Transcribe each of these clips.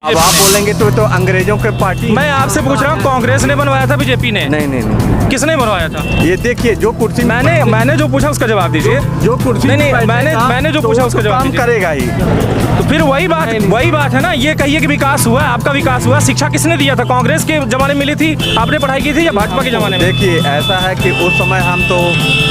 अब आप बोलेंगे तो अंग्रेजों के पार्टी। मैं आपसे पूछ रहा हूँ, कांग्रेस ने बनवाया था बीजेपी ने? नहीं। किसने बनवाया था? ये देखिए जो कुर्सी मैंने जो पूछा उसका जवाब दीजिए। जो कुर्सी नहीं मैंने जो पूछा उसका जवाब दीजिए। करेगा ही तो फिर वही बात है ना। ये कहिए कि विकास हुआ, आपका विकास हुआ। शिक्षा किसने दिया था? कांग्रेस के जमाने में मिली थी? आपने पढ़ाई की थी या भाजपा के जमाने में? देखिए ऐसा है कि उस समय हम तो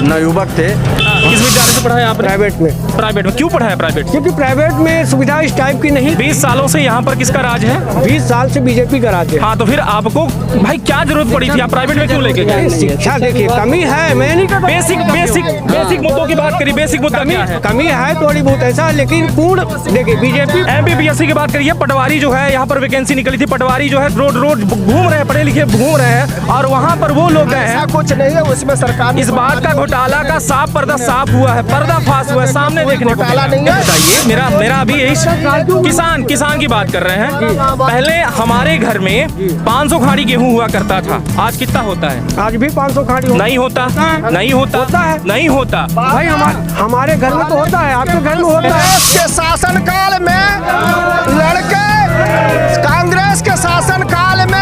नवयुवक थे। किस विद्यालय से पढ़ाया आपने? प्राइवेट में। क्यों पढ़ाया प्राइवेट? क्योंकि प्राइवेट में सुविधा इस टाइप की नहीं। 20 सालों से यहाँ पर किसका राज है? 20 साल से बीजेपी का राज है। हाँ, तो फिर आपको भाई क्या जरूरत पड़ी थी? आप प्राइवेट में क्यों लेके गए? शिक्षा देखिए कमी है, मैं नहीं कहता। बेसिक मुद्दों की बात करिए। बेसिक मुद्दा क्या है? कमी है थोड़ी बहुत ऐसा, लेकिन पूर्ण देखिए बीजेपी। MPPSC की बात करिए। पटवारी जो है यहाँ पर वैकेंसी निकली थी। पटवारी जो है रोड घूम रहे हैं, पढ़े लिखे घूम रहे हैं, और वहाँ पर वो लोग गए हैं। कुछ नहीं है उसमें सरकार। इस बात का घोटाला का साफ पर्दा साफ हुआ है, पर्दाफाश हुआ है, सामने देखने को मिला। बताइए, मेरा अभी यही किसान की बात कर रहे हैं। पहले हमारे घर में 500 खाड़ी गेहूं हुआ करता था। आज कितना होता है? आज भी 500 खाड़ी नहीं होता। नहीं होता भाई। हमारे घर में तो होता है, आपके घर में होता है। के शासन काल में लड़के, कांग्रेस के शासन काल में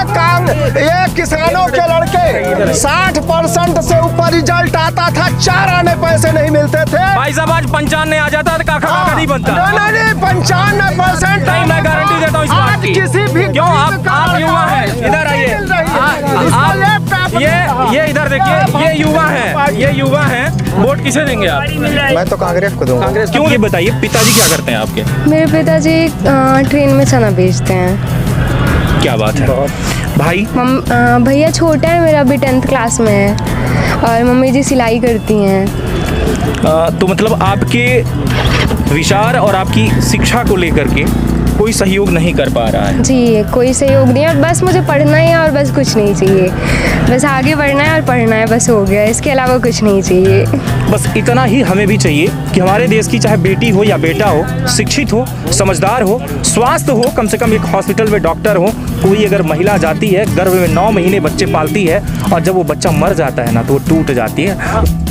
ये किसानों के लड़के 60% से ऊपर रिजल्ट आता था, 4 आने पैसे नहीं मिलते थे। भाई साहब आज 95 आ जाता है, काका नहीं बनता। नहीं 95%। नहीं, मैं गारंटी देता हूँ इस बात की। किसी भी क्यों? आप युवा हैं, इधर आइए। ये इधर देखिए, ये युवा हैं। वोट किसे देंगे आप? मैं तो कांग्रेस को दूंगा। कांग्रेस क्यों? ये बताइए, पिताजी क्या करते हैं आपके? मेरे पिताजी ट्रेन में चना बेचते हैं। क्या बात है। भाई? भैया छोटा है मेरा, अभी 10th क्लास में है, और मम्मी जी सिलाई करती हैं। तो मतलब आपके विचार और आपकी शिक्षा को लेकर के कोई सहयोग नहीं कर पा रहा है? जी, कोई सहयोग नहीं है, और बस मुझे पढ़ना ही है और बस कुछ नहीं चाहिए। बस आगे बढ़ना है और पढ़ना है, बस हो गया। इसके अलावा कुछ नहीं चाहिए। बस इतना ही हमें भी चाहिए कि हमारे देश की चाहे बेटी हो या बेटा हो, शिक्षित हो, समझदार हो, स्वास्थ्य हो, कम से कम एक हॉस्पिटल में डॉक्टर हो। कोई अगर महिला जाती है, गर्भ में 9 महीने बच्चे पालती है, और जब वो बच्चा मर जाता है ना, तो वो टूट जाती है।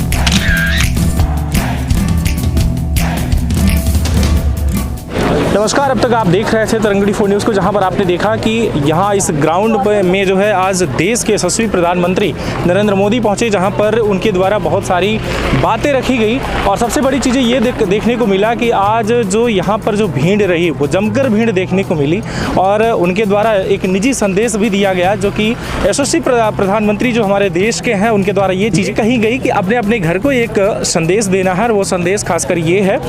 नमस्कार, अब तक आप देख रहे थे तरंगड़ी 4 न्यूज़ को, जहां पर आपने देखा कि यहाँ इस ग्राउंड में जो है आज देश के यशस्वी प्रधानमंत्री नरेंद्र मोदी पहुंचे, जहां पर उनके द्वारा बहुत सारी बातें रखी गई। और सबसे बड़ी चीज़ें ये देखने को मिला कि आज जो यहाँ पर जो भीड़ रही, वो जमकर भीड़ देखने को मिली, और उनके द्वारा एक निजी संदेश भी दिया गया, जो कि यशस्वी प्रधानमंत्री जो हमारे देश के हैं, उनके द्वारा ये चीज़ें कही गई कि अपने अपने घर को एक संदेश देना है, और वो संदेश खासकर ये है।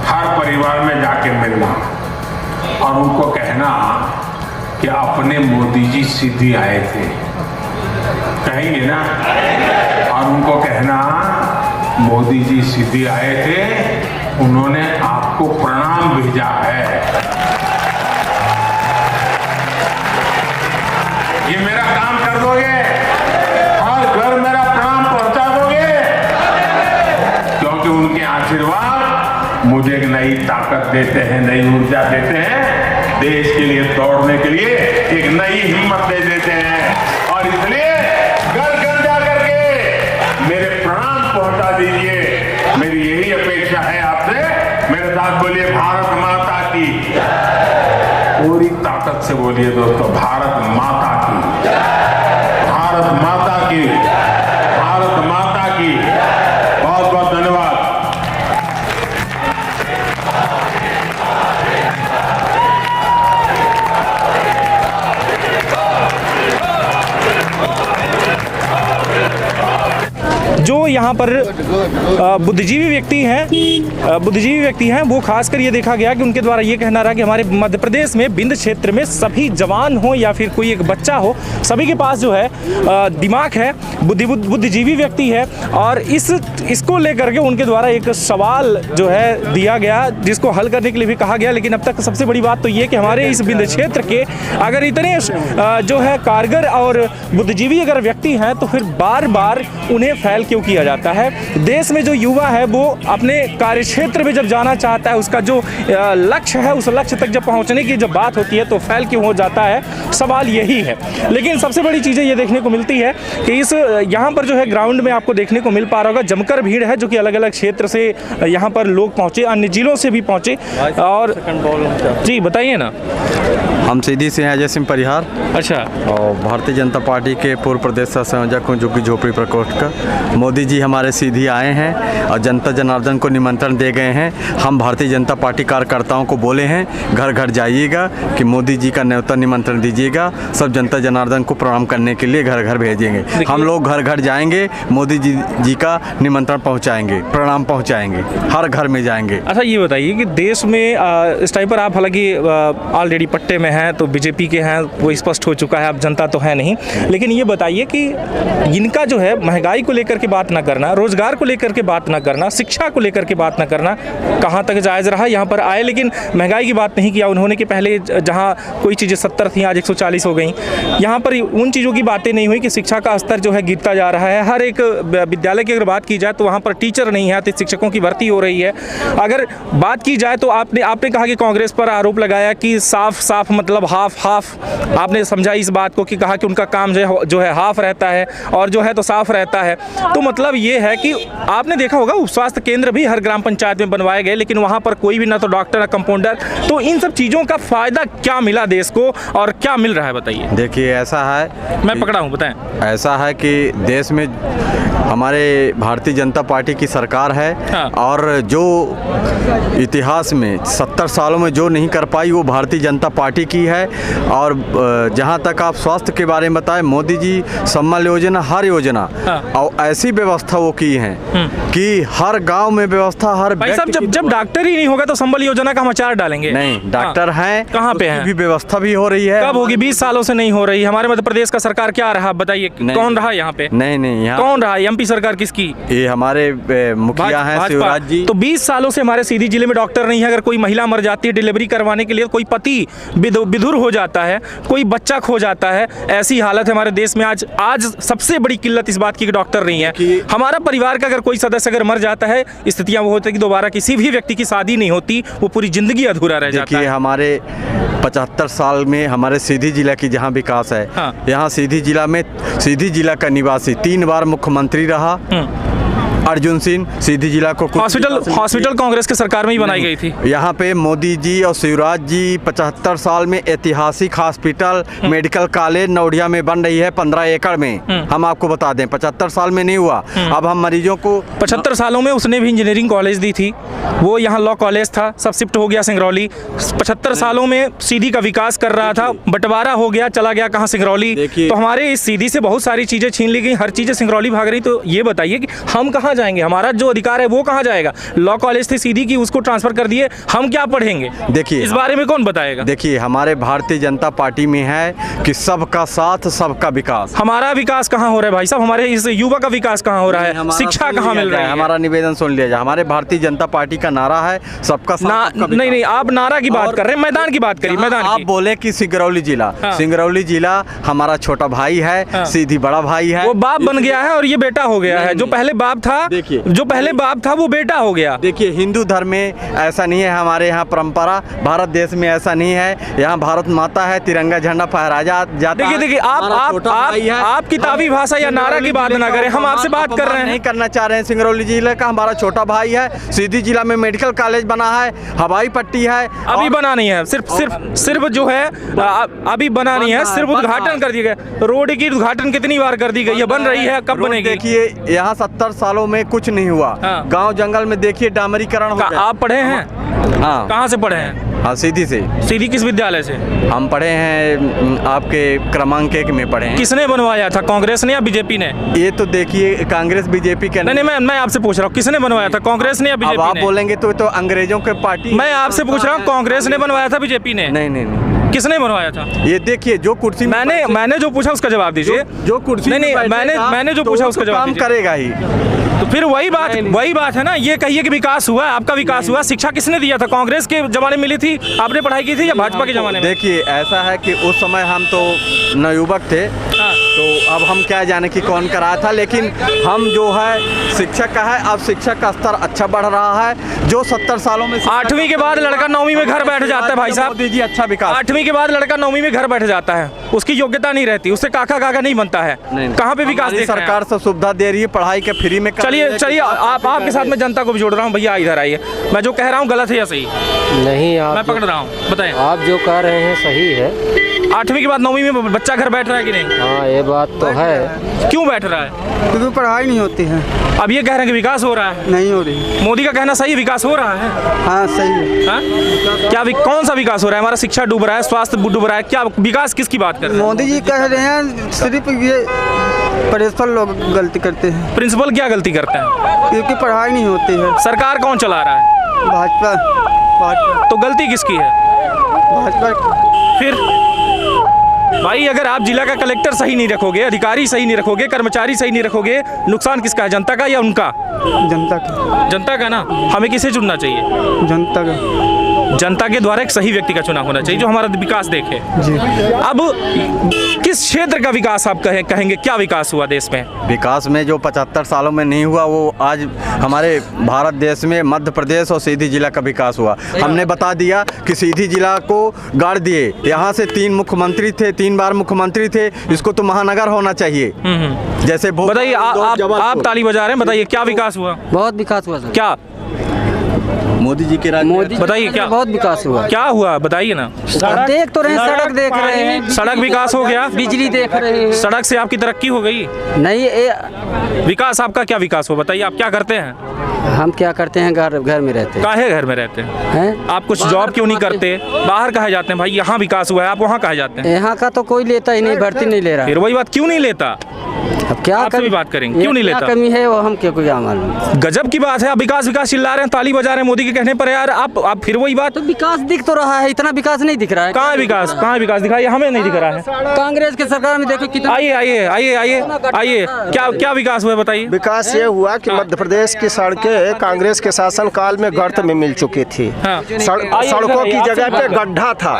हर परिवार में जाके मिलना और उनको कहना कि अपने मोदी जी सीधी आए थे, कहेंगे ना, और उनको कहना मोदी जी सीधी आए थे, उन्होंने आपको प्रणाम भेजा है। ये मेरा काम कर दोगे? हर घर मेरा प्रणाम पहुंचा दोगे? क्योंकि उनके आशीर्वाद मुझे एक नई ताकत देते हैं, नई ऊर्जा देते हैं, देश के लिए दौड़ने के लिए एक नई हिम्मत दे देते हैं। और इसलिए घर घर जाकर के मेरे प्रणाम पहुंचा दीजिए। मेरी यही अपेक्षा है आपसे। मेरे साथ बोलिए, भारत माता की। पूरी ताकत से बोलिए दोस्तों, भारत माता की, भारत माता की, भारत माता की। बहुत बहुत धन्यवाद। जो यहाँ पर बुद्धिजीवी व्यक्ति हैं, वो खासकर ये देखा गया कि उनके द्वारा ये कहना रहा कि हमारे मध्य प्रदेश में विंध्य क्षेत्र में सभी जवान हो या फिर कोई एक बच्चा हो, सभी के पास जो है दिमाग है, बुद्धिजीवी व्यक्ति है। और इसको लेकर के उनके द्वारा एक सवाल जो है दिया गया, जिसको हल करने के लिए भी कहा गया। लेकिन अब तक सबसे बड़ी बात तो ये कि हमारे इस विंध्य क्षेत्र के अगर इतने जो है कारगर और बुद्धिजीवी अगर व्यक्ति हैं, तो फिर बार बार उन्हें फैल क्यों किया जाता है? देश में जो युवा है वो अपने कार्य क्षेत्र में जब जाना चाहता है, उसका जो लक्ष्य है, उस लक्ष्य तक जब पहुंचने की जब बात होती है, तो फैल क्यों हो जाता है? सवाल यही है। लेकिन सबसे बड़ी चीज़ें ये देखने को मिलती है कि इस यहाँ पर जो है ग्राउंड में आपको देखने को मिल पा रहा होगा जमकर भीड़ है, जो कि अलग अलग क्षेत्र से यहाँ पर लोग पहुँचे, अन्य जिलों से भी पहुँचे। और जी बताइए ना। हम सीधी से हैं अजय सिंह परिहार अच्छा। और भारतीय जनता पार्टी के पूर्व प्रदेश संयोजक हूँ, जो कि झोपड़ी प्रकोष्ठ का। मोदी जी हमारे सीधी आए हैं और जनता जनार्दन को निमंत्रण दे गए हैं। हम भारतीय जनता पार्टी कार्यकर्ताओं को बोले हैं घर घर जाइएगा कि मोदी जी का न्योता निमंत्रण दीजिएगा, सब जनता जनार्दन को प्रणाम करने के लिए घर घर भेजेंगे। हम लोग घर घर जाएंगे, मोदी जी का निमंत्रण पहुँचाएंगे, प्रणाम पहुँचाएंगे, हर घर में जाएंगे। अच्छा ये बताइए कि देश में इस टाइम पर आप हालांकि ऑलरेडी पट्टे में हैं, तो बीजेपी के हैं, वो स्पष्ट हो चुका है, अब जनता तो है नहीं। लेकिन ये बताइए कि इनका जो है महंगाई को लेकर के बात ना करना, रोजगार को लेकर के बात ना करना, शिक्षा को लेकर के बात ना करना, कहाँ तक जायज़ रहा? यहाँ पर आए लेकिन महंगाई की बात नहीं किया उन्होंने कि पहले जहाँ कोई चीज़ें 70 थी आज 140 हो गई। यहाँ पर उन चीज़ों की बातें नहीं हुई कि शिक्षा का स्तर जो है गिरता जा रहा है। हर एक विद्यालय की अगर बात की जाए तो वहाँ पर टीचर नहीं है, तो शिक्षकों की भर्ती हो रही है। अगर बात की जाए तो आपने कहा कि कांग्रेस पर आरोप लगाया कि साफ मतलब हाफ आपने समझा इस बात को कि कहा कि उनका काम जो है हाफ रहता है और जो है तो साफ रहता है। तो मतलब ये है कि आपने देखा होगा उप स्वास्थ्य केंद्र भी हर ग्राम पंचायत में बनवाए गए, लेकिन वहाँ पर कोई भी ना तो डॉक्टर ना कंपाउंडर। तो इन सब चीज़ों का फ़ायदा क्या मिला देश को और क्या मिल रहा है बताइए। देखिए ऐसा है, मैं पकड़ा हूँ, बताएं। ऐसा है कि देश में हमारे भारतीय जनता पार्टी की सरकार है। हाँ। और जो इतिहास में 70 सालों में जो नहीं कर पाई वो भारतीय जनता पार्टी की है। और जहाँ तक आप स्वास्थ्य के बारे में बताएं, मोदी जी सम्मान योजना, हर योजना। हाँ। और ऐसी व्यवस्था वो की है कि हर गांव में व्यवस्था, हर भाई साहब जब डॉक्टर ही नहीं होगा तो संबल योजना का हम अचार डालेंगे। नहीं, डॉक्टर हैं, कहाँ पे हैं? भी व्यवस्था भी हो रही है। कब होगी? 20 सालों से नहीं हो रही। हमारे मध्य प्रदेश का सरकार क्या रहा बताइए, कौन रहा यहाँ पे? नहीं, यहाँ कौन रहा? एमपी सरकार किसकी? ये हमारे मुखिया हैं शिवराज जी। तो 20 सालों से हमारे सीधी जिले में डॉक्टर नहीं है। अगर कोई महिला मर जाती है डिलीवरी करवाने के लिए, कोई पति विधुर हो जाता है, कोई बच्चा खो जाता है, ऐसी हालत है हमारे देश में। आज सबसे बड़ी किल्लत इस बात की कि डॉक्टर नहीं है। हमारा परिवार का अगर कोई सदस्य अगर मर जाता है, स्थितियां वो होती है कि दोबारा किसी भी व्यक्ति की शादी नहीं होती, वो पूरी जिंदगी अधूरा रह जाता है। देखिए हमारे 75 साल में हमारे सीधी जिला की जहाँ विकास है। हाँ। यहाँ सीधी जिला में सीधी जिला का निवासी 3 बार मुख्यमंत्री रहा अर्जुन सिंह। सीधी जिला को हॉस्पिटल कांग्रेस की सरकार में ही बनाई गई थी। यहाँ पे मोदी जी और शिवराज जी 75 साल में ऐतिहासिक हॉस्पिटल, मेडिकल कॉलेज नौडिया में बन रही है 15 एकड़ में। हम आपको बता दें 75 साल में नहीं हुआ। अब हम मरीजों को 75 सालों में उसने भी इंजीनियरिंग कॉलेज दी थी, वो यहाँ लॉ कॉलेज था, सब शिफ्ट हो गया सिंगरौली। 75 सालों में सीधी का विकास कर रहा था, बंटवारा हो गया, चला गया कहाँ? सिंगरौली। तो हमारे इस सीधी से बहुत सारी चीजें छीन ली गई, हर चीजें सिंगरौली भाग रही। तो ये बताइए कि हम कहाँ जाएंगे? हमारा जो अधिकार है वो कहाँ जाएगा? लॉ कॉलेज थी सीधी की, उसको ट्रांसफर कर दिए, हम क्या पढ़ेंगे? देखिए इस बारे में कौन बताएगा? देखिए हमारे भारतीय जनता पार्टी में है कि सबका साथ सबका विकास। हमारा विकास कहाँ हो रहा है भाई साहब? हमारे इस युवा का विकास कहाँ हो रहा है? शिक्षा कहाँ मिल रहा है? हमारा निवेदन सुन लिया जाए। हमारे भारतीय जनता पार्टी का नारा है सबका साथ। नहीं, आप नारा की बात कर रहे हैं, मैदान की बात करिए। मैदान आप बोले कि सिंगरौली जिला, सिंगरौली जिला हमारा छोटा भाई है, सीधी बड़ा भाई है। वो बाप बन गया है और ये बेटा हो गया है। जो पहले बाप था, जो पहले बाप था वो बेटा हो गया। देखिए हिंदू धर्म में ऐसा नहीं है, हमारे यहाँ परंपरा, भारत देश में ऐसा नहीं है। यहाँ भारत माता है, तिरंगा झंडा फहराया जाता है। देखिए आप किताबी भाषा या नारा की बात ना करें, हम आपसे बात कर रहे हैं। नहीं करना चाह रहे हैं। सिंगरौली जिले का हमारा छोटा भाई है। सीधी जिला में मेडिकल कॉलेज बना है, हवाई पट्टी है, अभी बना नहीं है। सिर्फ जो है अभी बना नहीं है, सिर्फ उद्घाटन कर दिया गया। रोड की उद्घाटन कितनी बार कर दी गई है, बन रही है, कब बनेगी? देखिए यहाँ 70 सालों में कुछ नहीं हुआ। गांव जंगल में देखिए डामरीकरण हो गया। आप पढ़े हैं? हाँ। कहाँ से पढ़े हैं? हाँ सीधी से। सीधी किस विद्यालय से? हम पढ़े हैं आपके क्रमांक 1 में पढ़े हैं। किसने बनवाया था, कांग्रेस ने या बीजेपी ने? ये तो देखिए कांग्रेस बीजेपी के नहीं, मैं आपसे पूछ रहा हूँ किसने बनवाया था, कांग्रेस ने या बीजेपी ने? अब आप बोलेंगे तो अंग्रेजों के पार्टी। मैं आपसे पूछ रहा हूँ कांग्रेस ने बनवाया था बीजेपी ने? नहीं, किसने बनवाया था? ये देखिए जो कुर्सी मैंने जो पूछा उसका जवाब दीजिए। जो कुर्सी नहीं, मैंने जो पूछा उसका जवाब काम करेगा ही। तो फिर वही बात है ना। ये कहिए कि विकास हुआ, आपका विकास हुआ। शिक्षा किसने दिया था? कांग्रेस के जमाने में मिली थी, आपने पढ़ाई की थी, या भाजपा के जमाने में? देखिए ऐसा है कि उस समय हम तो नवयुवक थे। तो अब हम क्या जाने कि कौन कराया था, लेकिन हम जो है शिक्षक का है, अब शिक्षक का स्तर अच्छा बढ़ रहा है। जो 70 सालों में 8वीं के बाद लड़का 9वीं में घर बैठ जाता है भाई साहब। मोदी जी अच्छा विकास। 8वीं के बाद लड़का 9वीं में घर बैठ जाता है, उसकी योग्यता नहीं रहती, उससे काका काका नहीं बनता है। कहाँ पे विकास देख रहे हैं सरकार सब सुविधा दे रही है, पढ़ाई के फ्री में। चलिए आपके साथ में जनता को भी जोड़ रहा हूँ। भैया इधर आइए, मैं जो कह रहा हूँ गलत है या सही? नहीं, मैं पकड़ रहा हूँ, बताएं। आप जो कह रहे हैं सही है। 8वीं के बाद 9वीं में बच्चा घर बैठ रहा है कि नहीं? हाँ, ये बात तो है। क्यों बैठ रहा है? क्योंकि पढ़ाई नहीं होती है। अब ये कह रहे हैं कि विकास हो रहा है। नहीं हो रही। मोदी का कहना सही, विकास हो रहा है। हाँ, सही है। हाँ? क्या कौन सा विकास हो रहा है? हमारा शिक्षा डूब रहा है, स्वास्थ्य डूब रहा है, क्या विकास किसकी बात कर रहे हैं? मोदी जी कह रहे हैं सिर्फ ये प्रिंसिपल लोग गलती करते हैं। प्रिंसिपल क्या गलती करते हैं? क्योंकि पढ़ाई नहीं होती है। सरकार कौन चला रहा है? भाजपा। तो गलती किसकी है? भाजपा। फिर भाई अगर आप जिला का कलेक्टर सही नहीं रखोगे, अधिकारी सही नहीं रखोगे, कर्मचारी सही नहीं रखोगे, नुकसान किसका है? जनता का या उनका? जनता का। जनता का ना। हमें किसे चुनना चाहिए? जनता का। जनता के द्वारा एक सही व्यक्ति का चुनाव होना चाहिए जो हमारा विकास देखे। जी। अब किस क्षेत्र का विकास आप कहेंगे, क्या विकास हुआ देश में? विकास में जो 75 सालों में नहीं हुआ, वो आज हमारे भारत देश में मध्य प्रदेश और सीधी जिला का विकास हुआ। हमने बता दिया कि सीधी जिला को गाड़ दिए, यहाँ से 3 मुख्यमंत्री थे, 3 बार मुख्यमंत्री थे, इसको तो महानगर होना चाहिए। जैसे बताइए, आप ताली बजा रहे हैं, बताइए क्या विकास हुआ? बहुत विकास हुआ सर। क्या मोदी जी के राज मोदी बताइए क्या बहुत विकास हुआ। क्या हुआ बताइए ना। देख तो रहे हैं, सड़क देख रहे हैं। सड़क विकास हो गया, बिजली देख रहे हैं। सड़क से आपकी तरक्की हो गई? नहीं, विकास आपका क्या विकास हो बताइए, आप क्या करते हैं? हम क्या करते हैं, घर में रहते हैं। काहे घर में रहते हैं? आप कुछ जॉब क्यों नहीं करते? बाहर कहे जाते हैं भाई यहाँ विकास हुआ है, आप वहाँ कहे जाते हैं? यहाँ का तो कोई लेता ही नहीं, भर्ती नहीं ले रहा। फिर वही बात, क्यों नहीं लेता? अब क्या आपसे भी बात करेंगे, क्यों नहीं लेता? कमी है वो हम क्यों क्या मालूम। गजब की बात है, आप विकास विकास चिल्ला रहे हैं, ताली बजा रहे हैं मोदी के कहने पर यार। आप फिर वही बात। तो विकास दिख तो रहा है, इतना विकास नहीं दिख रहा है। कहाँ विकास दिखाइए, हमें नहीं दिख रहा है। कांग्रेस के सरकार में देखो कितना। आइए क्या विकास हुआ बताइए। विकास ये हुआ कि मध्य प्रदेश की सड़कें कांग्रेस के शासन काल में गर्त में मिल चुकी थी। सड़कों की जगह पे गड्ढा था।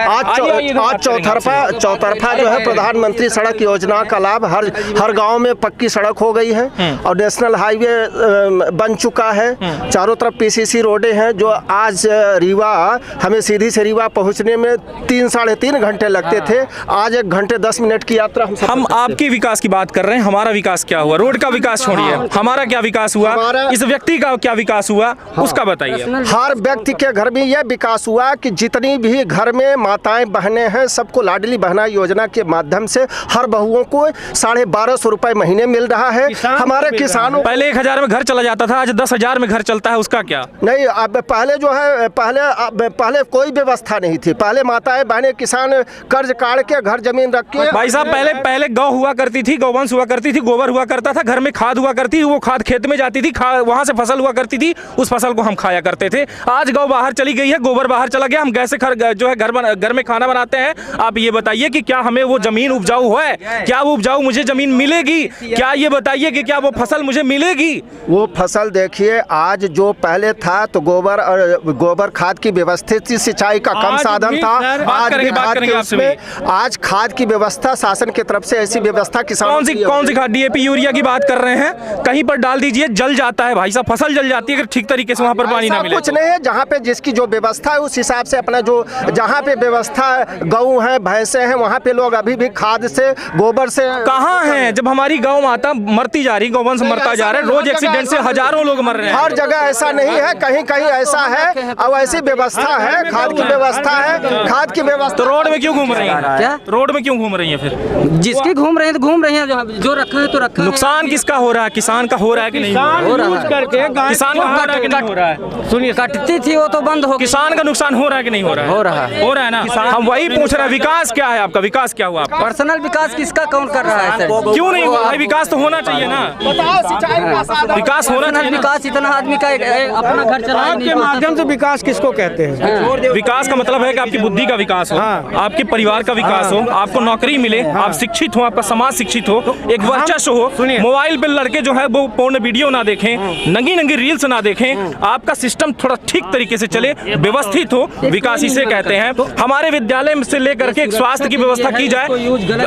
आज चौतरफा जो है प्रधानमंत्री सड़क योजना का लाभ हर गांव में पक्की सड़क हो गई है और नेशनल हाईवे बन चुका है। चारों तरफ पीसीसी रोडें हैं जो आज रीवा, हमें सीधी से रीवा पहुंचने में 3-3.5 घंटे लगते थे, आज 1 घंटे 10 मिनट की यात्रा हम आपके विकास की बात कर रहे हैं। हमारा विकास क्या हुआ? रोड का विकास छोड़िए, हमारा क्या विकास हुआ? इस व्यक्ति का क्या विकास हुआ उसका बताइए। हर व्यक्ति के घर में यह विकास हुआ कि जितनी भी घर में माताएं बहनें हैं सबको लाडली बहना योजना के माध्यम से हर बहुओं को 1250 रुपए महीने मिल रहा है। हमारे किसानों पहले 1000 में घर चला जाता था, आज 10,000 में घर चलता है, उसका क्या? नहीं, अब पहले जो है पहले कोई व्यवस्था नहीं थी। पहले माताएं बहनें किसान कर्ज काट के घर जमीन रख के। भाई साहब पहले गौ हुआ करती थी, गौवंश हुआ करती थी, गोबर हुआ करता था, घर में खाद हुआ करती थी, वो खाद खेत में जाती थी, वहां से फसल हुआ करती थी, उस फसल को हम खाया करते थे। आज गौ बाहर चली गई है, गोबर बाहर चला गया, हम गैस जो है घर में खाना बनाते हैं। आप ये बताइए कि क्या हमें वो जमीन उपजाऊ है? क्या वो उपजाऊ मुझे जमीन मिलेगी? क्या ये बताइए कि क्या वो फसल मुझे मिलेगी? वो फसल देखिए, आज जो पहले था तो गोबर खाद की व्यवस्थित सिंचाई का कम साधन था। आज खाद की व्यवस्था शासन की तरफ से ऐसी व्यवस्था किसान कौन सी खाद? डीएपी यूरिया की बात कर रहे हैं, कहीं पर डाल दीजिए जल जाता है भाई साहब, फसल जल जाती है अगर ठीक तरीके से वहाँ पर पानी ना मिले। कुछ नहीं है, जहाँ पे जिसकी जो व्यवस्था है उस हिसाब से अपना जो जहाँ पे व्यवस्था गऊ है भैंसे हैं वहाँ पे लोग अभी भी खाद से गोबर से। कहाँ है? जब हमारी गौ माता मरती जा रही, गौवंश मरता जा रहा है, रोज एक्सीडेंट से हजारों लोग मर रहे हैं। हर जगह ऐसा नहीं है, कहीं कहीं ऐसा है और ऐसी व्यवस्था है, खाद की व्यवस्था है, खाद की व्यवस्था। तो रोड में क्यों घूम रही है? क्या रोड में क्यों घूम रही है? फिर जिसके घूम रहे हैं तो घूम रहे हैं, जो रखा है तो रखा है। नुकसान किसका हो रहा है? किसान का हो रहा है कि नहीं हो रहा है? किसान का हो रहा है कि नहीं हो रहा है? सुनिए, कटती थी वो तो बंद हो। किसान का नुकसान हो रहा है कि नहीं हो रहा है? हो रहा है ना। हम वही पूछ रहे हैं, विकास क्या है आपका? विकास क्या हुआ आपका? पर्सनल विकास किसका कौन कर रहा है सर? क्यों नहीं हुआ भाई? विकास तो होना चाहिए ना, बताओ सिंचाई का साधन, विकास होना चाहिए ना। विकास इतना आदमी का अपना घर चला आपके माध्यम से विकास किसको कहते हैं? विकास का मतलब है कि आपकी बुद्धि का विकास हो, आपके परिवार का विकास हो, आपको नौकरी मिले, आप शिक्षित हो, आपका समाज शिक्षित हो, एक वर्चस्व हो, मोबाइल पे लड़के जो है वो पोर्न वीडियो ना देखें, नंगी नंगी रील्स ना देखें, आपका सिस्टम थोड़ा ठीक तरीके से चले, व्यवस्थित हो, विकास इसे कहते हैं। हमारे विद्यालय से लेकर के स्वास्थ्य की व्यवस्था की जाए।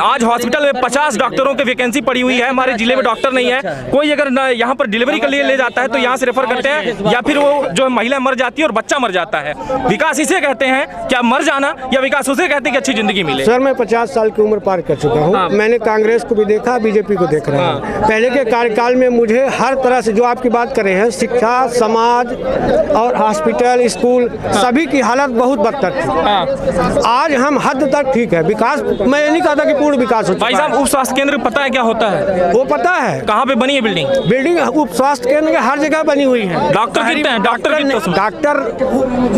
आज हॉस्पिटल में 50 डॉक्टरों की वैकेंसी पड़ी हुई है, हमारे जिले में डॉक्टर नहीं है। कोई अगर यहाँ पर डिलीवरी के लिए ले जाता है तो यहाँ से रेफर करते हैं, या फिर वो जो महिला मर जाती है और बच्चा मर जाता है। विकास इसे कहते हैं क्या मर जाना, या विकास उसे कहते हैं कि अच्छी जिंदगी मिले? सर मैं 50 साल की उम्र पार कर चुका हूँ। मैंने कांग्रेस को भी देखा, बीजेपी को देख रहा हूँ। पहले के कार्यकाल में मुझे हर तरह से जो आपकी बात कर रहे हैं, शिक्षा, समाज और हॉस्पिटल, स्कूल, सभी की हालत बहुत बदतर थी। आज हम हद तक ठीक है। विकास मैं ये नहीं कहता कि पूर्ण विकास हो चुका भाई साहब, उप स्वास्थ्य केंद्र पता है क्या होता है? वो पता है कहाँ पे बनी है बिल्डिंग? बिल्डिंग उप स्वास्थ्य केंद्र के हर जगह बनी हुई है। डॉक्टर कितने हैं? डॉक्टर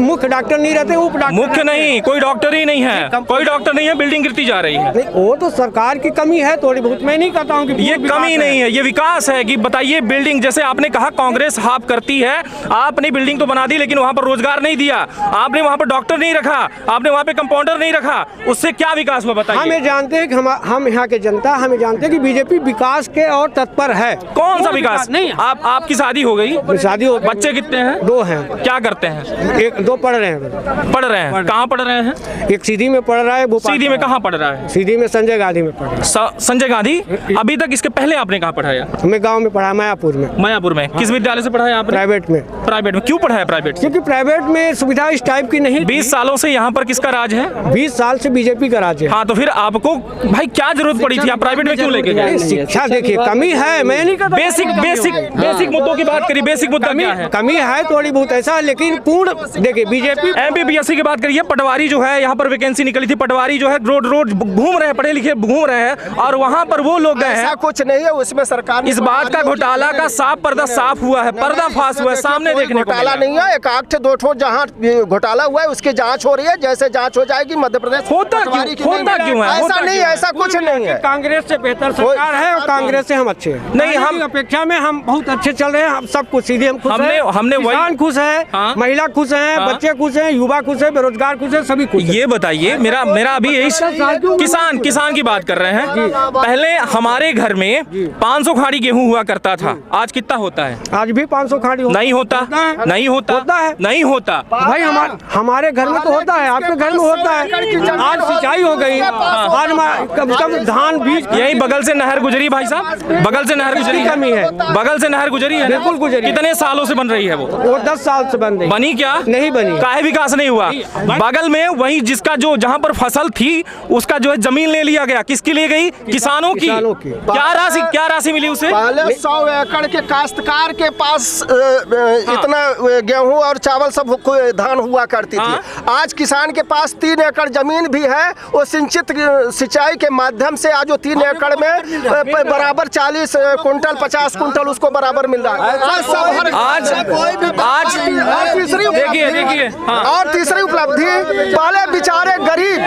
मुख्य डॉक्टर नहीं रहते, उप डॉक्टर। मुख्य नहीं, कोई डॉक्टर ही नहीं है, कोई डॉक्टर नहीं है, बिल्डिंग गिरती जा रही है। वो तो सरकार की कमी है थोड़ी बहुत। मैं नहीं कहता हूँ कि ये कमी नहीं है, ये विकास है। कि बताइए, बिल्डिंग जैसे आपने कहा कांग्रेस हाफ करती है, आपने बिल्डिंग तो बना दी लेकिन वहां पर रोजगार नहीं दिया, आपने वहां पर डॉक्टर नहीं रखा, आपने वहां पे कंपाउंडर नहीं रखा, उससे क्या विकास हुआ बताइए? हम ये जानते हैं कि हम यहाँ के जनता हमें जानते हैं कि बीजेपी विकास के और तत्पर है। कौन सा विकास? नहीं, आपकी शादी हो गई? शादी हो, बच्चे कितने हैं? 2 हैं। क्या करते हैं? 1-2 पढ़ रहे हैं। पढ़ रहे हैं? कहाँ पढ़ रहे हैं? एक सीधी में पढ़ रहा है, सीधी में कहाँ पढ़ रहा है? सीधी में संजय गांधी में पढ़ रहा है। संजय गांधी? अभी तक इसके पहले आपने कहाँ पढ़ाया? मैं गांव में पढ़ा, मायापुर में। मायापुर में? किस विद्यालय से पढ़ाया आपने? प्राइवेट में। प्राइवेट में क्यों पढ़ाया प्राइवेट? क्योंकि प्राइवेट में सुविधा इस टाइप की नहीं। 20 सालों से यहाँ पर किसका राज है? 20 साल से बीजेपी का राज है। हाँ, तो फिर आपको भाई क्या जरूरत पड़ी थी? आप प्राइवेट में क्यों लेके गए? शिक्षा देखिए कमी है, मैं नहीं कहता। बेसिक मुद्दों की बात करिए। बेसिक मुद्दा क्या है? कमी है थोड़ी बहुत ऐसा, लेकिन पूर्ण देखिए बीजेपी MPBSC की बात करिए। पटवारी जो है यहाँ पर वैकेंसी निकली थी, पटवारी जो है रोड घूम रहे हैं, पढ़े लिखे घूम रहे हैं, और वहाँ पर वो लोग गए हैं। ऐसा कुछ नहीं है उसमें। सरकार इस बात का घोटाला का साफ पर्दा साफ हुआ है, पर्दाफाश हुआ है, सामने देखने को घोटाला नहीं है। 1-2 ठो जहाँ घोटाला हुआ है उसकी जांच हो रही है। जैसे जांच हो जाएगी मध्य प्रदेश होता क्यों है? ऐसा नहीं है, ऐसा कुछ नहीं है। कांग्रेस से बेहतर सरकार है और कांग्रेस से हम अच्छे हैं। नहीं, हम अपेक्षा में हम बहुत अच्छे चल रहे हैं। हम सब कुछ सीधे हम खुश हैं। हमने किसान खुश है, महिला खुश है, बच्चे खुश हैं, युवा खुश है, बेरोजगार खुश है, सभी खुश। ये बताइए, मेरा अभी यही किसान की बात कर रहे हैं। पहले हमारे घर में 500 खाड़ी गेहूं हुआ करता था, आज कितना होता है? आज भी 500 खाड़ी नहीं होता, नहीं होता भाई। हमारे घर में तो होता है, आपके घर में होता है। आज सिंचाई हो गई, आज कम से कम धान बीज। यही बगल से नहर गुजरी भाई साहब, बगल से नहर गुजरी कमी है, बगल से नहर गुजरी है, बिल्कुल गुजरी। कितने सालों से बन रही है वो? 10 साल से बन रही। बनी क्या? नहीं बनी। काहे विकास नहीं हुआ? बगल में वही जिसका जो जहाँ पर फसल थी उसका जो है जमीन ले लिया गया। किसकी ले गई? किसानों की। क्या राशि मिली उसे? पहले 100 एकड़ के काश्तकार के पास इतना गेहूं और चावल सब धान हुआ करती थी। आज किसान के पास 3 एकड़ जमीन भी है, वो सिंचित सिंचाई के माध्यम से आज 3 एकड़ में बराबर 40 कुंटल 50 कुंटल उसको बराबर मिल रहा है। आज देखिए और तीसरी उपलब्धि, पहले बेचारे गरीब,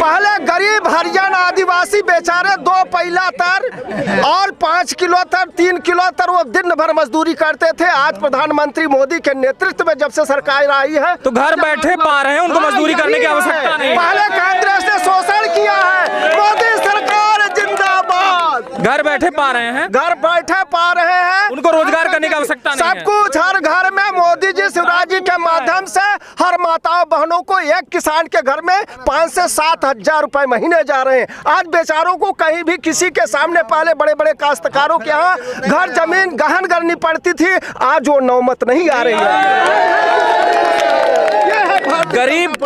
पहले गरीब हरिजन आदिवासी बेचारे 2 पहिला तर और 5 किलो तर 3 किलो तर वो दिन भर मजदूरी करते थे। आज प्रधानमंत्री मोदी के नेतृत्व में जब से सरकार आई है तो घर बैठे पा रहे हैं, उनको मजदूरी करने की आवश्यकता नहीं। पहले कांग्रेस ने शोषण किया है, मोदी सरकार जिंदाबाद। घर बैठे पा रहे हैं, उनको रोजगार करने की आवश्यकता नहीं। सब कुछ हर घर में मोदी जी शिवराज जी के माध्यम से हर माताओं बहनों को, एक किसान के घर में 5 से 7 हजार रुपए महीने जा रहे हैं। आज बेचारों को कहीं भी किसी के सामने पहले बड़े बड़े काश्तकारों के यहाँ घर जमीन गहन करनी पड़ती थी, आज वो नौबत नहीं आ रही है।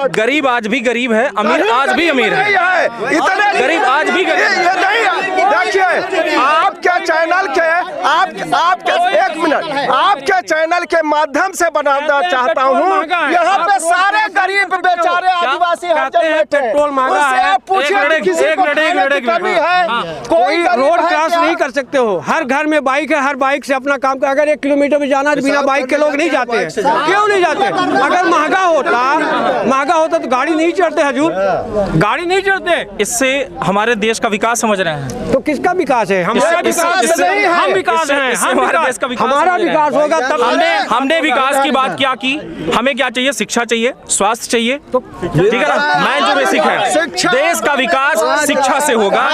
गरीब आज भी गरीब है, अमीर आज भी अमीर है। इतने गरीब आज भी गरीब। देखिए, आपके आपके एक मिनट आपके चैनल के माध्यम से बनाना चाहता हूँ। यहाँ पे सारे गरीब बेचारे आदिवासी पेट्रोल महंगा है। कमी है, कोई रोड क्रॉस नहीं कर सकते हो। हर घर में बाइक है, हर बाइक से अपना काम कर। अगर 1 किलोमीटर भी जाना है तो बिना बाइक के लोग नहीं जाते हैं। क्यों नहीं जाते? अगर महंगा होता तो गाड़ी नहीं चढ़ते हजूर, गाड़ी नहीं चढ़ते। इससे हमारे देश का विकास समझ रहे हैं। तो किसका विकास है? हमारा विकास नहीं है। हम विकास हैं, हमारे देश का विकास हमारा विकास होगा तब। हमने विकास की बात क्या की? हमें क्या चाहिए? शिक्षा चाहिए, स्वास्थ्य चाहिए, ठीक है ना? मैं जो बेसिक है, देश का विकास शिक्षा से होगा,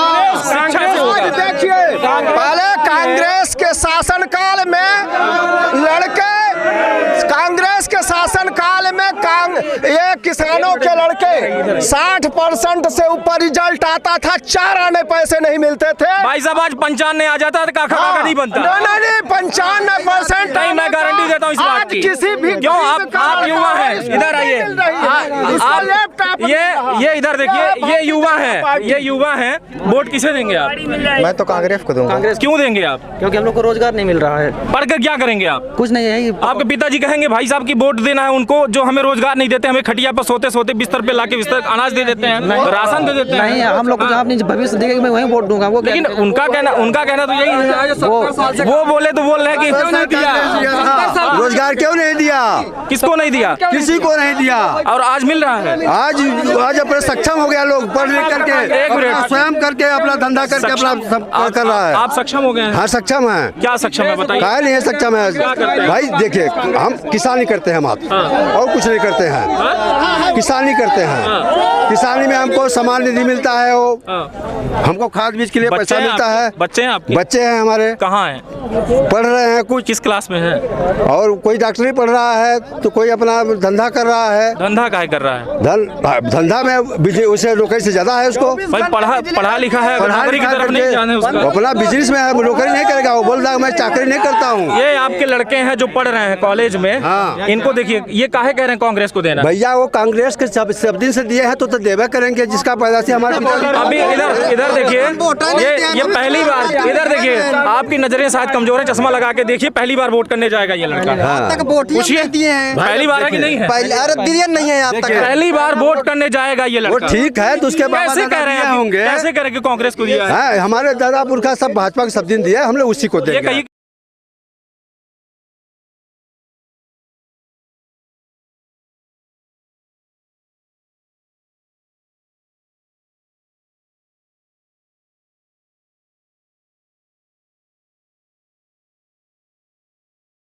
शिक्षा से होगा। देखिए, पहले कांग्रेस के शासनकाल में कांग्रेस के शासनकाल में ये किसानों के लड़के 60% से ऊपर रिजल्ट आता था, 4 आने पैसे नहीं मिलते थे। भाई साहब आज 95 आ जाता है, काका नहीं बनता। नहीं 95% नहीं, मैं गारंटी देता हूँ इस बात की। किसी भी क्यों? आप युवा हैं, इधर आइए। आप ये इधर देखिए, ये युवा हैं, वोट किसे देंगे आप? मैं तो कांग्रेस को दूंगा। कांग्रेस क्यों देंगे आप? क्योंकि हम लोग को रोजगार नहीं मिल रहा है। पढ़कर क्या करेंगे आप? कुछ नहीं है। आपके पिताजी कहेंगे भाई साहब की वोट देना है उनको, जो हमें रोजगार नहीं देते, हमें खटिया पर सोते सोते बिस्तर पे लाके बिस्तर अनाज दे देते हैं, राशन दे देते हैं। नहीं, हम लोग को जहाँ अपनी भविष्य देखेंगे मैं वहीं वोट दूंगा। वो लेकिन उनका कहना तो यही है, वो बोले तो बोल रहे हैं कि रोजगार क्यों नहीं दिया? किसको नहीं दिया? किसी को नहीं दिया। और आज मिल रहा है। आज अपने सक्षम हो गया, लोग पढ़ लिख करके एक मिनट, स्वयं करके अपना धंधा करके अपना सब कर रहा है। आप सक्षम हो गए हैं? हाँ सक्षम है। क्या सक्षम है बताइए? काहे नहीं है सक्षम है? भाई देखिए, हम किसानी करते हैं, हम और कुछ नहीं करते हैं। किसानी करते हैं, किसानी में हमको सम्मान निधि मिलता है, वो हमको खाद बीज के लिए पैसा मिलता है। बच्चे हैं आपके? बच्चे हैं हमारे। कहाँ हैं? पढ़ रहे हैं कुछ। किस क्लास में है? और कोई डॉक्टरी पढ़ रहा है तो कोई अपना धंधा कर रहा है। धंधा काहे कर रहा है? धंधा में उसे नौकरी से ज्यादा है उसको। भाई पढ़ा लिखा है, नौकरी की तरफ नहीं जाना है उसको। अपना बिजनेस में है, नौकरी नहीं करेगा। वो बोल रहा है मैं चाकरी नहीं करता हूँ। ये आपके लड़के हैं जो पढ़ रहे हैं कॉलेज में, हाँ। इनको देखिए, ये काहे कह रहे हैं कांग्रेस को देना? भैया वो कांग्रेस के सब दिन से दिए हैं तो देवे करेंगे, जिसका पैदाशी हमारे अभी इधर देखिए, ये पहली बार, इधर देखिए, आपकी नजरें शायद कमजोर है, चश्मा लगा के देखिए, पहली बार वोट करने जाएगा ये लड़का। पूछिए, पहली बार है कि नहीं है? नहीं है आप तक। पहली बार वोट करने जाएगा ये लड़का। ठीक है तो उसके बाद कैसे कह रहे हैं होंगे? कैसे करेंगे कांग्रेस को दिया है? हमारे दादा पुरखा सब भाजपा के सब दिन दिया, हम लोग उसी को देंगे। ये कहिए